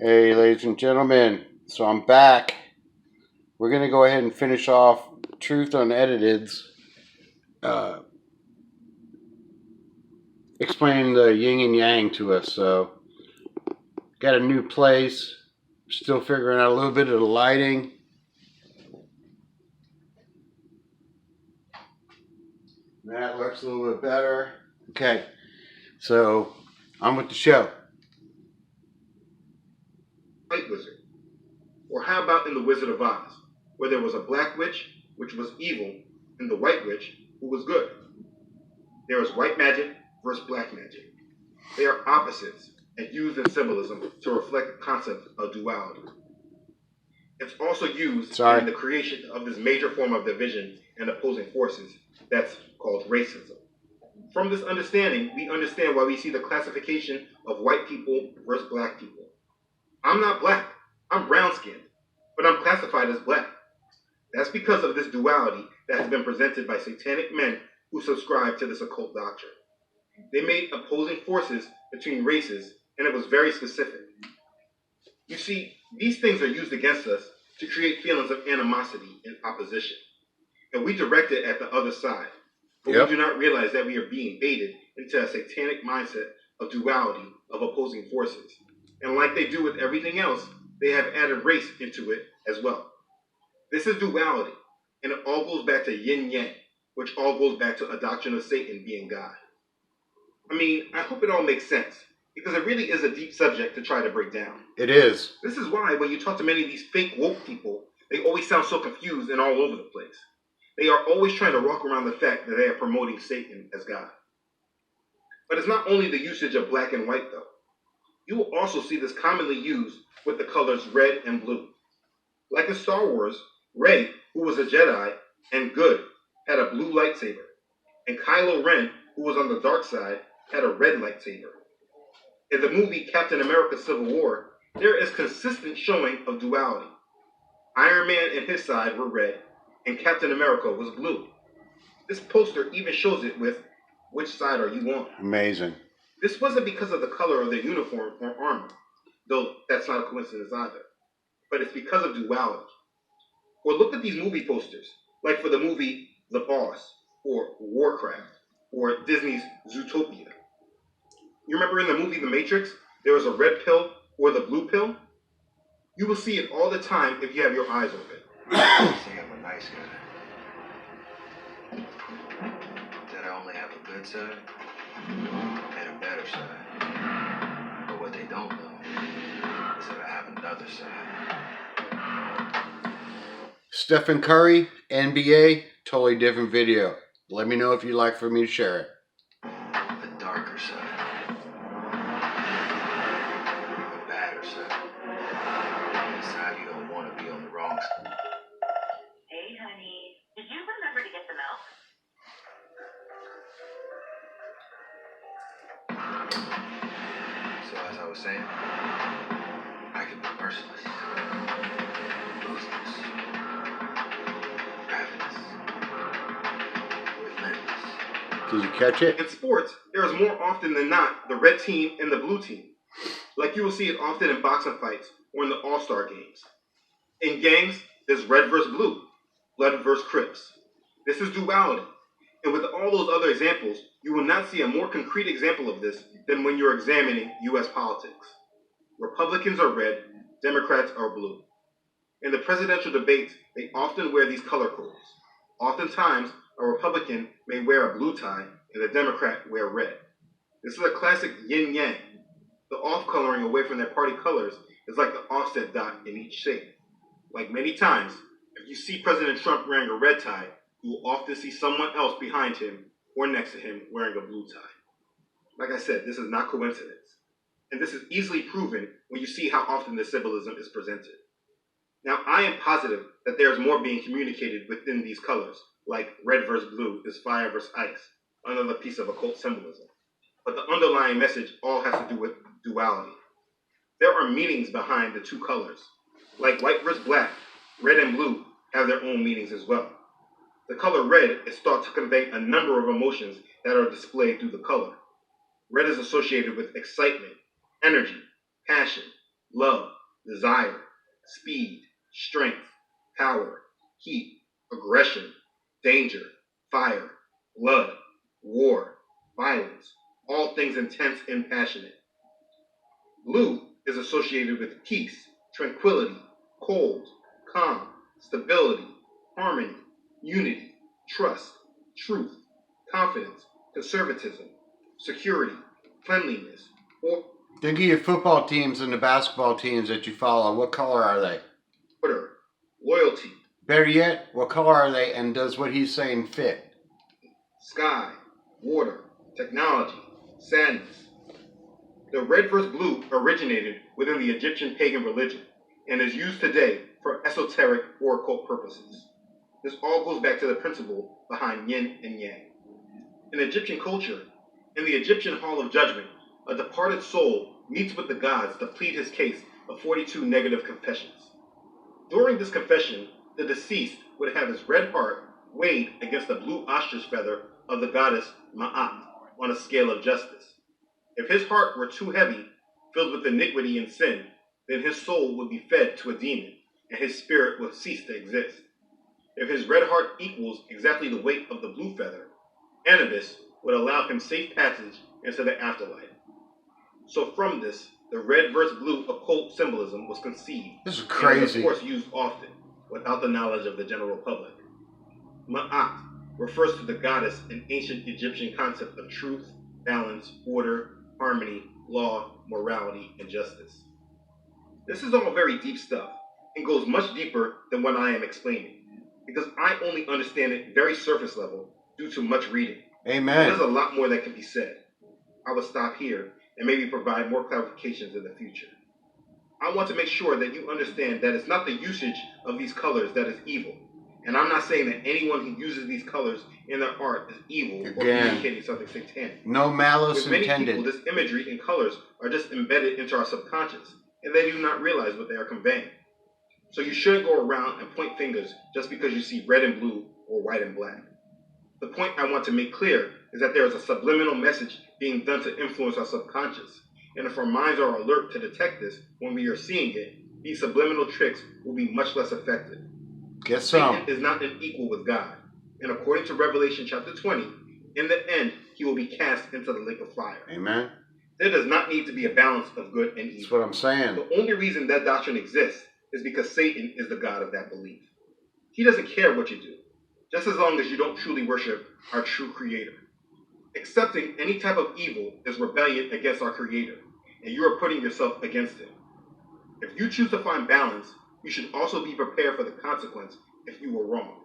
Hey, ladies and gentlemen, so I'm back. We're going to go ahead and finish off Truth Unedited's explaining the Yin and Yang to us. So, got a new place, still figuring out a little bit of the lighting. That looks a little bit better. Okay, so I'm with the show. White wizard. Or how about in The Wizard of Oz, where there was a black witch, which was evil, and the white witch, who was good? There is white magic versus black magic. They are opposites and used in symbolism to reflect the concept of duality. It's also used in the creation of this major form of division and opposing forces that's called racism. From this understanding, we understand why we see the classification of white people versus black people. I'm not black. I'm brown-skinned, but I'm classified as black. That's because of this duality that has been presented by satanic men who subscribe to this occult doctrine. They made opposing forces between races, and it was very specific. You see, these things are used against us to create feelings of animosity and opposition. And we direct it at the other side. But we do not realize that we are being baited into a satanic mindset of duality of opposing forces. And like they do with everything else, they have added race into it as well. This is duality, and it all goes back to Yin Yang, which all goes back to a doctrine of Satan being God. I mean, I hope it all makes sense, because it really is a deep subject to try to break down. It is. This is why when you talk to many of these fake woke people, they always sound so confused and all over the place. They are always trying to walk around the fact that they are promoting Satan as God. But it's not only the usage of black and white, though. You will also see this commonly used with the colors red and blue. Like in Star Wars, Rey, who was a Jedi and good, had a blue lightsaber, and Kylo Ren, who was on the dark side, had a red lightsaber. In the movie Captain America Civil War, there is consistent showing of duality. Iron Man and his side were red, and Captain America was blue. This poster even shows it with, which side are you on? Amazing. This wasn't because of the color of their uniform or armor, though that's not a coincidence either, but it's because of duality. Or look at these movie posters, like for the movie The Boss, or Warcraft, or Disney's Zootopia. You remember in the movie The Matrix, there was a red pill or the blue pill? You will see it all the time if you have your eyes open. I say I'm a nice guy. That I only have a good side and a better side. But what they don't know is that I have another side. Stephen Curry, NBA, totally different video. Let me know if you'd like for me to share it. A darker side. A badder side. A side you don't want to be on the wrong side. Hey, honey. Did you remember to get the milk? So as I was saying, I can be merciless, ruthless, ravenous, relentless. Did you catch it? In sports, there is more often than not the red team and the blue team. Like you will see it often in boxing fights or in the All-Star games. In gangs, there's red versus blue, blood versus Crips. This is duality. And with all those other examples, you will not see a more concrete example of this than when you're examining U.S. politics. Republicans are red, Democrats are blue. In the presidential debates, they often wear these color codes. Oftentimes, a Republican may wear a blue tie and a Democrat wear red. This is a classic yin-yang. The off-coloring away from their party colors is like the offset dot in each shape. Like many times, if you see President Trump wearing a red tie, you will often see someone else behind him or next to him wearing a blue tie. Like I said, this is not coincidence. And this is easily proven when you see how often this symbolism is presented. Now, I am positive that there is more being communicated within these colors, like red versus blue is fire versus ice, another piece of occult symbolism. But the underlying message all has to do with duality. There are meanings behind the two colors. Like white versus black, red and blue have their own meanings as well. The color red is thought to convey a number of emotions that are displayed through the color. Red is associated with excitement, energy, passion, love, desire, speed, strength, power, heat, aggression, danger, fire, blood, war, violence, all things intense and passionate. Blue is associated with peace, tranquility, cold, calm, stability, harmony, unity, trust, truth, confidence, conservatism, security, cleanliness, Think of your football teams and the basketball teams that you follow. What color are they? order, loyalty, Better yet, what color are they, and does what he's saying fit? sky, water, technology, sadness. The red versus blue originated within the Egyptian pagan religion and is used today for esoteric or occult purposes. This all goes back to the principle behind yin and yang. In Egyptian culture, in the Egyptian Hall of Judgment, a departed soul meets with the gods to plead his case of 42 negative confessions. During this confession, the deceased would have his red heart weighed against the blue ostrich feather of the goddess Ma'at on a scale of justice. If his heart were too heavy, filled with iniquity and sin, then his soul would be fed to a demon, and his spirit would cease to exist. If his red heart equals exactly the weight of the blue feather, Anubis would allow him safe passage into the afterlife. So from this, the red versus blue occult symbolism was conceived. This is And crazy. is of course used often, without the knowledge of the general public. Ma'at refers to the goddess in ancient Egyptian concept of truth, balance, order, harmony, law, morality, and justice. This is all very deep stuff, and goes much deeper than what I am explaining, because I only understand it very surface level due to much reading. Amen. There's a lot more that can be said. I will stop here and maybe provide more clarifications in the future. I want to make sure that you understand that it's not the usage of these colors that is evil. And I'm not saying that anyone who uses these colors in their art is evil or Again, communicating something satanic. no malice With many intended. people, this imagery and colors are just embedded into our subconscious, and they do not realize what they are conveying. So you shouldn't go around and point fingers just because you see red and blue or white and black. The point I want to make clear is that there is a subliminal message being done to influence our subconscious, and if our minds are alert to detect this when we are seeing it, these subliminal tricks will be much less effective. Get Satan some. is not an equal with God, and according to Revelation chapter 20, in the end he will be cast into the lake of fire. Amen. There does not need to be a balance of good and That's evil. what I'm saying. The only reason that doctrine exists is because Satan is the god of that belief. He doesn't care what you do, just as long as you don't truly worship our true creator. Accepting any type of evil is rebellion against our creator, and you are putting yourself against him. If you choose to find balance, you should also be prepared for the consequence if you were wrong.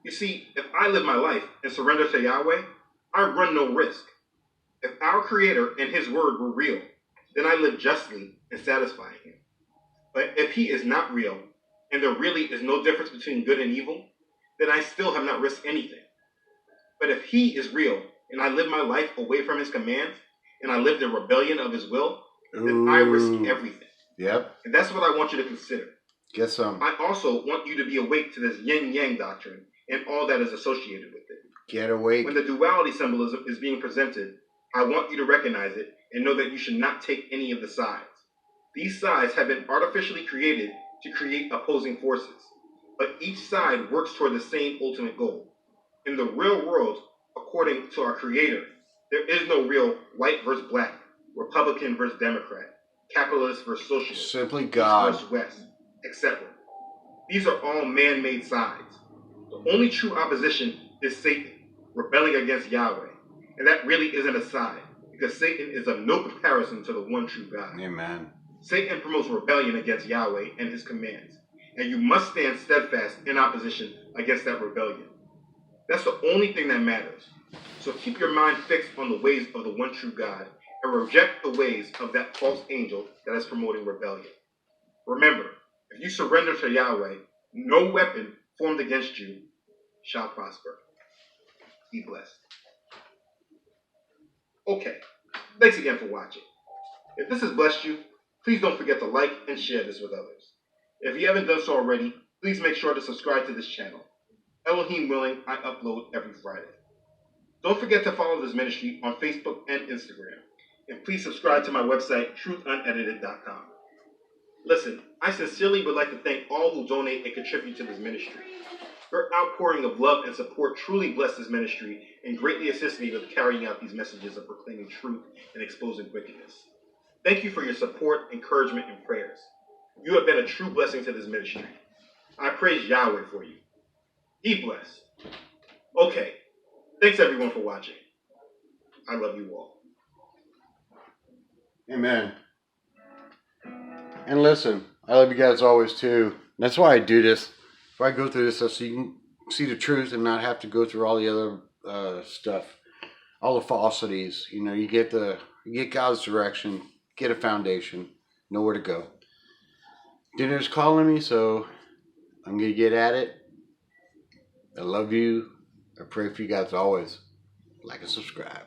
You see, if I live my life and surrender to Yahweh, I run no risk. If our creator and his word were real, then I live justly and satisfying him. But if he is not real, and there really is no difference between good and evil, then I still have not risked anything. But if he is real, and I live my life away from his commands, and I lived in rebellion of his will, then I risk everything. Yep. And that's what I want you to consider. Get some. I also want you to be awake to this Ying Yang doctrine and all that is associated with it. Get awake. When the duality symbolism is being presented, I want you to recognize it and know that you should not take any of the sides. These sides have been artificially created to create opposing forces, but each side works toward the same ultimate goal. In the real world, according to our creator, there is no real white versus black, Republican versus Democrat, capitalist versus socialist, Simply east God. versus west, etc. These are all man-made sides. The only true opposition is Satan, rebelling against Yahweh. And that really isn't a side, because Satan is of no comparison to the one true God. Amen. Satan promotes rebellion against Yahweh and his commands, and you must stand steadfast in opposition against that rebellion. That's the only thing that matters. So keep your mind fixed on the ways of the one true God, and reject the ways of that false angel that is promoting rebellion. Remember, if you surrender to Yahweh, no weapon formed against you shall prosper. Be blessed. Okay, thanks again for watching. If this has blessed you, please don't forget to like and share this with others. If you haven't done so already, please make sure to subscribe to this channel. Elohim willing, I upload every Friday. Don't forget to follow this ministry on Facebook and Instagram. And please subscribe to my website, truthunedited.com. Listen, I sincerely would like to thank all who donate and contribute to this ministry. Your outpouring of love and support truly bless this ministry and greatly assist me with carrying out these messages of proclaiming truth and exposing wickedness. Thank you for your support, encouragement, and prayers. You have been a true blessing to this ministry. I praise Yahweh for you. Be blessed. Okay, thanks everyone for watching. I love you all. Amen. And listen, I love you guys always too. That's why I do this. If I go through this stuff so you can see the truth and not have to go through all the other stuff, all the falsities. You know, you get God's direction, get a foundation, know where to go. Dinner's calling me, so I'm gonna get at it. I love you. I pray for you guys always. Like and subscribe.